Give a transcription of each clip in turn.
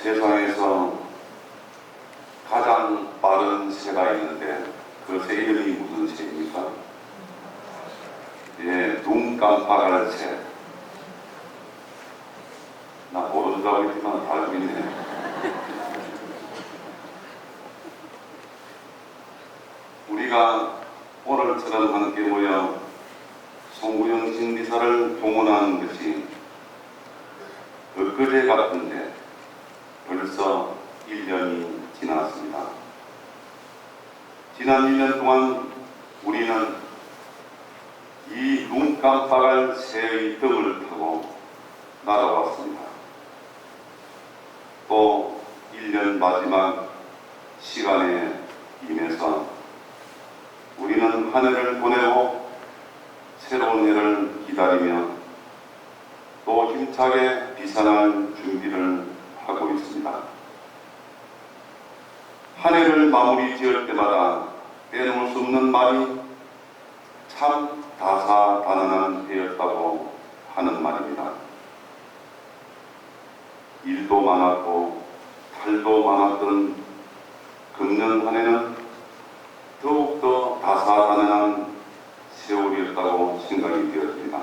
세상에서 가장 빠른 새가 있는데 그 새 이름이 무슨 새입니까? 예, 눈 깜빡할 새. 나 모른다고 했지만 알고 있네. 우리가 오늘처럼 함께 모여 송구영 신비사를 동원하는 것이 엊그제 같은데 벌써 1년이 지났습니다. 지난 1년 동안 우리는 이 눈 깜빡할 새의 등을 타고 날아왔습니다. 또 1년 마지막 시간에 임해서 우리는 한 해를 보내고 새로운 해를 기다리며 또 힘차게 비상할 준비를 하고 있습니다. 한 해를 마무리 지을 때마다 빼놓을 수 없는 말이 참 다사다난한 해였다고 하는 말입니다. 일도 많았고 탈도 많았던 금년 한 해는 더욱더 다사다난한 세월이었다고 생각이 되었습니다.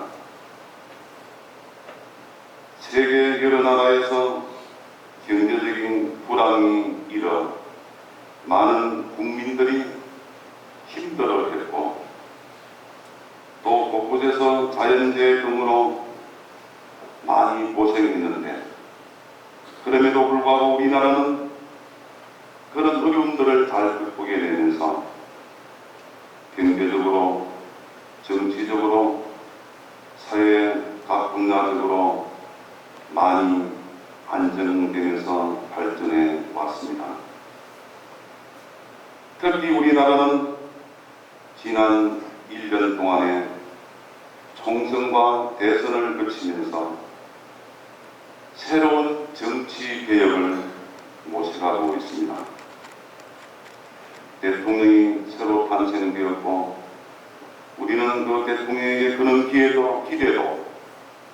세계 여러 나라에서 경제적인 불황이 일어 많은 국민들이 힘들어했고 또 곳곳에서 자연재해 등으로 많이 고생했는데 그럼에도 불구하고 우리나라는 그런 어려움들을 잘 극복해내면서 경제적으로, 정치적으로, 사회 각 분야적으로 많이 안정되면서 발전해 왔습니다. 특히 우리나라는 지난 1년 동안에 총선과 대선을 거치면서 새로운 정치 개혁을 모색하고 있습니다. 대통령이 새로 탄생되었고 우리는 그 대통령에게 그런 기대도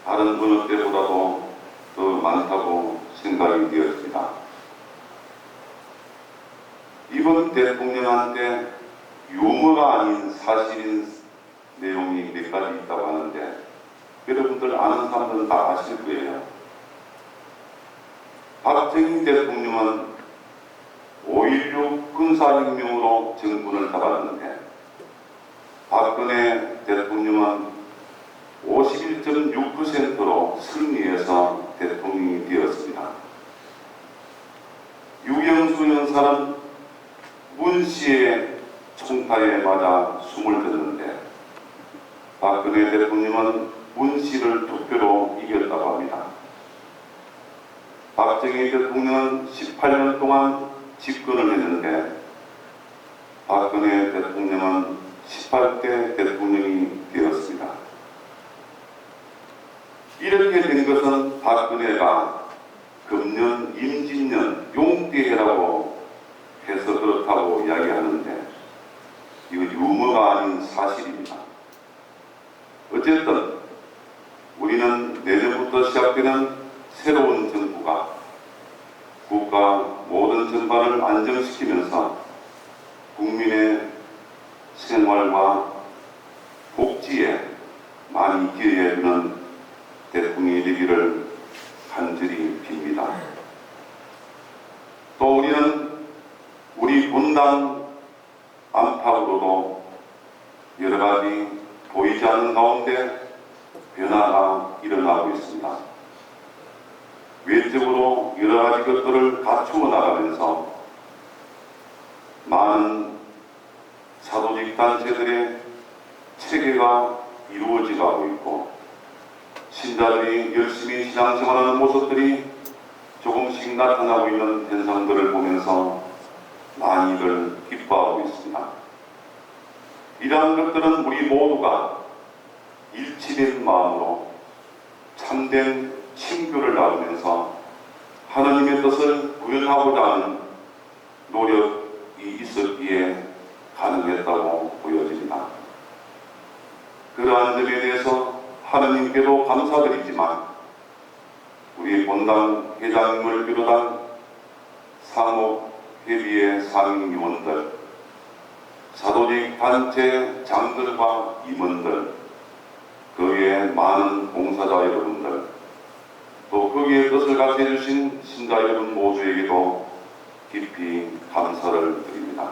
다른 어느 때보다도 더 많다고 생각이 되었습니다. 이번 대통령한테 유머가 아닌 사실인 내용이 몇 가지 있다고 하는데 여러분들 아는 사람들은 다 아실 거예요. 박정희 대통령은 5.16 군사혁명으로 정권을 잡았는데 박근혜 대통령은 51.6%로 승리해서 대통령이 되었습니다. 유경수 형사는 문씨의 총파에 맞아 숨을 졌는데 박근혜 대통령은 문씨를 투표로 이겼다고 합니다. 박정희 대통령은 18년 동안 집권을 했는데 박근혜 대통령은 18대 대통령이 되었습니다. 이렇게 된 것은 박근혜가 금년 임진년 용띠해라고 해서 그렇다고 이야기하는데 이거 유머가 아닌 사실입니다. 어쨌든 우리는 내년부터 시작되는 새로운 정부가 국가 모든 전반을 안정시키면서 국민의 생활과 복지에 많이 기여해주는 대통령이 되기를 간절히 빕니다. 또 우리는 우리 본당 안팎으로도 여러 가지 보이지 않는 가운데 변화가 일어나고 있습니다. 외적으로 여러 가지 것들을 갖추어 나가면서 많은 사도직 단체들의 체계가 이루어져 가고 있고 신자들이 열심히 신앙생활하는 모습들이 조금씩 나타나고 있는 현상들을 보면서 많이들 기뻐하고 있습니다. 이러한 것들은 우리 모두가 일치된 마음으로 참된 친교를 나누면서 하나님의 뜻을 구현하고자 하는 노력이 있었기에 가능했다고 보여집니다. 그러한 점에 대해서 하나님께도 감사드리지만 우리 본당 회장님을 비롯한 상업협의회 상임위원들, 사도직 단체 장들과 임원들, 그 외에 많은 봉사자 여러분들, 또 거기에 뜻을 같이 해주신 신자 여러분 모두에게도 깊이 감사를 드립니다.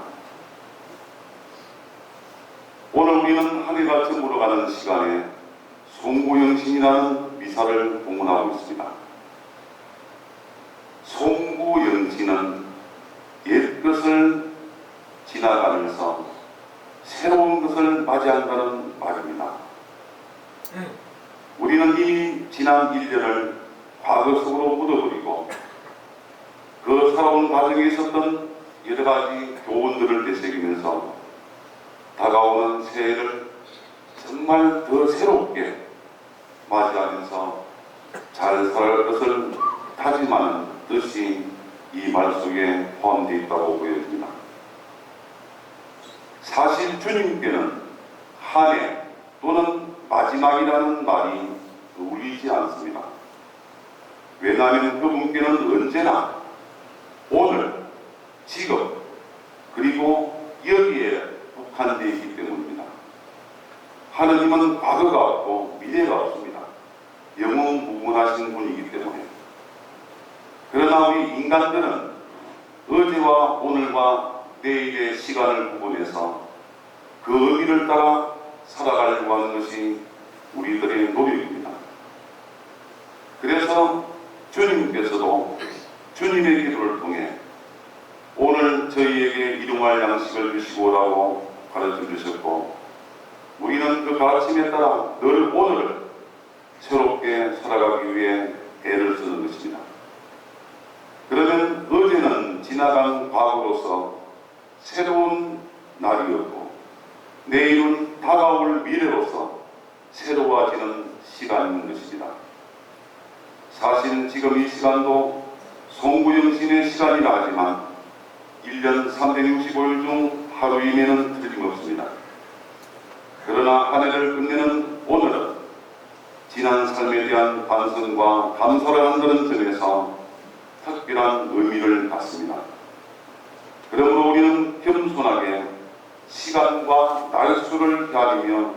오늘 우리는 한 해가 저물어가는 시간에 송구영신이라는 미사를 봉헌하고 있습니다. 송구영신은 옛것을 지나가면서 새로운 것을 맞이한다는 말입니다. 우리는 이미 지난 1년을 과거 속으로 묻어버리고 그 살아온 과정에 있었던 여러 가지 교훈들을 되새기면서 다가오는 새해를 정말 더 새롭게 맞이하면서 잘 살아갈 것을 다짐하는 뜻이 이 말 속에 포함되어 있다고 보여집니다. 사실 주님께는 한 해 또는 마지막이라는 말이 어울리지 않습니다. 왜냐하면 그분께는 언제나 오늘, 지금, 그리고 여기에 국한되어 있기 때문입니다. 하느님은 과거가 없고 미래가 없습니다. 영원무궁하신 분이기 때문에. 그러나 우리 인간들은 어제와 오늘과 내일의 시간을 구분해서 그 의미를 따라 살아가려고 하는 것이 우리들의 노력입니다. 그래서 주님께서도 주님의 기도를 통해 오늘 저희에게 일용할 양식을 주시고 오라고 가르쳐 주셨고, 우리는 그 가르침에 따라 늘 오늘을 새롭게 살아가기 위해 애를 쓰는 것입니다. 그러면 어제는 지나간 과거로서 새로운 날이었고, 내일은 다가올 미래로서 새로워지는 시간인 것입니다. 사실은 지금 이 시간도 송구영신의 시간이라 하지만 1년 365일 중 하루이면은 틀림없습니다. 그러나 한 해를 끝내는 오늘은 지난 삶에 대한 반성과 감사를 한다는 점에서 특별한 의미를 갖습니다. 그러므로 우리는 겸손하게 시간과 날수를 가리며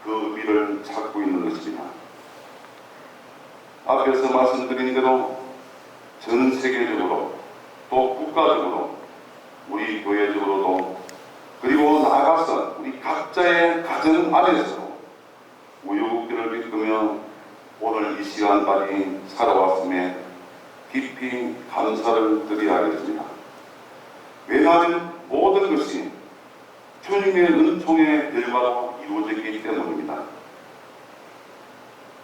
그 의미를 찾고 있는 것입니다. 앞에서 말씀드린 대로 전 세계적으로 또 국가적으로 우리 교회적으로도 그리고 나아가서 우리 각자의 가정 안에서도 우유국기를 겪으며 오늘 이 시간까지 살아왔음에 깊이 감사를 드려야겠습니다. 왜냐하면 모든 것이 주님의 은총의 결과로 이루어졌기 때문입니다.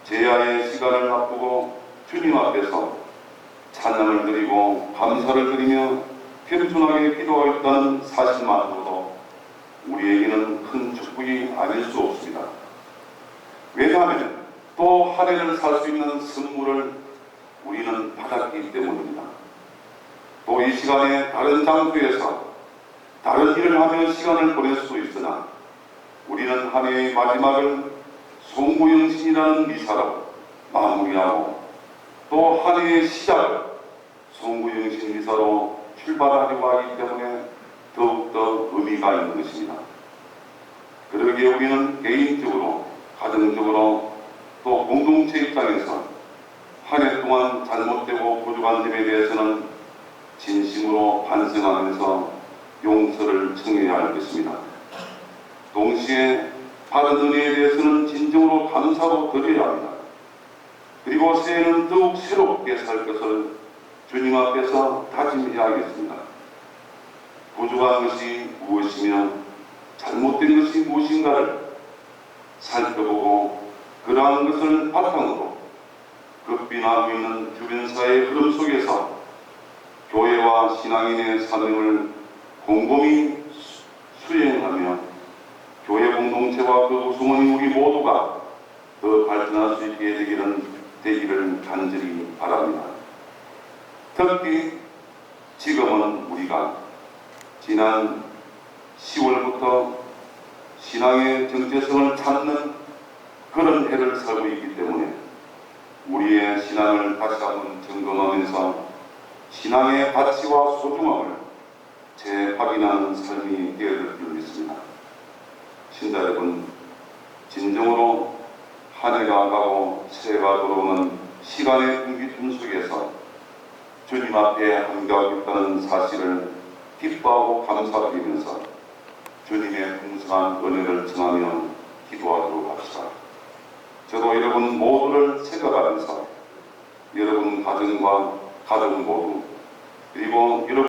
제야의 시간을 앞두고 주님 앞에서 찬양을 드리고 감사를 드리며 겸손하게 기도하였다는 사실만으로도 우리에게는 큰 축복이 아닐 수 없습니다. 왜냐하면 또 한 해를 살 수 있는 선물을 우리는 받았기 때문입니다. 또 이 시간에 다른 장소에서 다른 일을 하며 시간을 보낼 수 있으나 우리는 한 해의 마지막을 송구영신이라는 미사로 마무리하고 또 한 해의 시작을 송구영신 미사로 출발하려고 하기 때문에 더욱더 의미가 있는 것입니다. 그러기에 우리는 개인적으로, 가정적으로 또 공동체 입장에서 한 해 동안 잘못되고 부족한 점에 대해서는 진심으로 반성하면서 용서를 청해야 할 것입니다. 동시에 받은 은혜에 대해서는 진정으로 감사로 드려야 합니다. 그리고 새해는 더욱 새롭게 살 것을 주님 앞에서 다짐해야 하겠습니다. 부족한 것이 무엇이며 잘못된 것이 무엇인가를 살펴보고 그러한 것을 바탕으로 급변하고 있는 주변사의 흐름 속에서 교회와 신앙인의 사명을 곰곰이 수행하며 교회 공동체와 그 구성원인 우리 모두가 더 발전할 수 있게 되기를 간절히 바랍니다. 특히 지금은 우리가 지난 10월부터 신앙의 정체성을 찾는 그런 해를 살고 있기 때문에 우리의 신앙을 다시 한번 점검하면서 신앙의 가치와 소중함을 재확인하는 삶이 되어질 줄 믿습니다. 신자 여러분, 진정으로 한 해가 가고 새해가 들어오는 시간의 공기tum 속에서 주님 앞에 함께하고 있다는 사실을 기뻐하고 감사드리면서 주님의 풍성한 은혜를 전하며 기도하도록 합시다. 저도 여러분 모두를 생각하면서 여러분 가정과 가족 모두 그리고 여러분